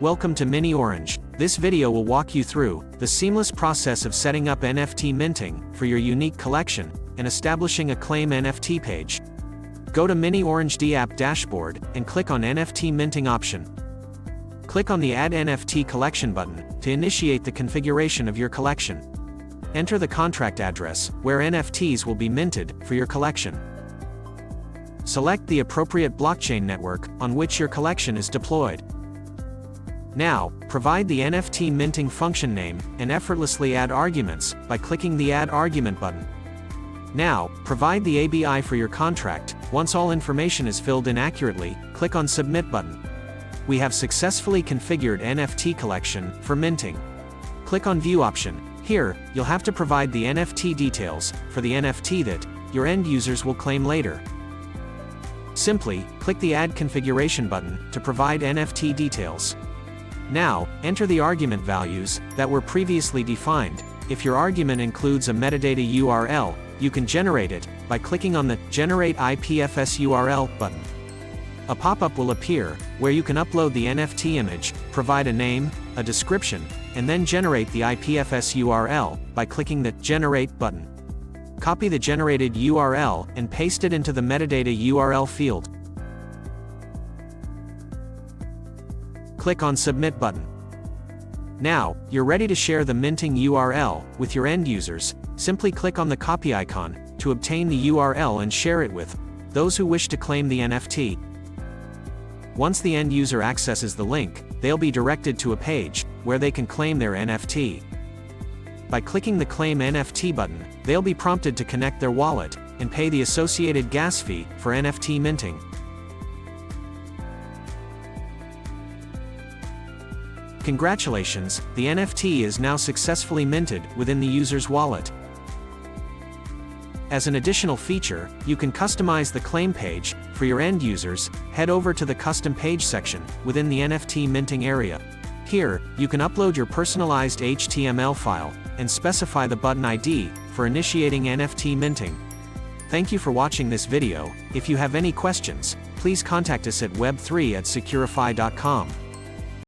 Welcome to miniOrange. This video will walk you through the seamless process of setting up NFT minting for your unique collection and establishing a claim NFT page. Go to miniOrange DApp dashboard and click on NFT minting option. Click on the Add NFT Collection button to initiate the configuration of your collection. Enter the contract address where NFTs will be minted for your collection. Select the appropriate blockchain network on which your collection is deployed. Now, provide the NFT minting function name and effortlessly add arguments by clicking the Add Argument button. Now, provide the ABI for your contract. Once all information is filled in accurately, click on Submit button. We have successfully configured NFT collection for minting. Click on View option. Here, you'll have to provide the NFT details for the NFT that your end users will claim later. Simply, click the Add Configuration button to provide NFT details. Now, enter the argument values that were previously defined. If your argument includes a metadata URL, you can generate it by clicking on the Generate IPFS URL button. A pop-up will appear where you can upload the NFT image, provide a name, a description, and then generate the IPFS URL by clicking the Generate button. Copy the generated URL and paste it into the metadata URL field. Click on Submit button. Now, you're ready to share the minting URL with your end users. Simply click on the copy icon to obtain the URL and share it with those who wish to claim the NFT. Once the end user accesses the link, they'll be directed to a page where they can claim their NFT. By clicking the Claim NFT button, they'll be prompted to connect their wallet and pay the associated gas fee for NFT minting. Congratulations, the NFT is now successfully minted within the user's wallet. As an additional feature, you can customize the claim page for your end users. Head over to the Custom Page section within the NFT minting area. Here, you can upload your personalized HTML file and specify the button ID for initiating NFT minting. Thank you for watching this video. If you have any questions, please contact us at web3@securify.com.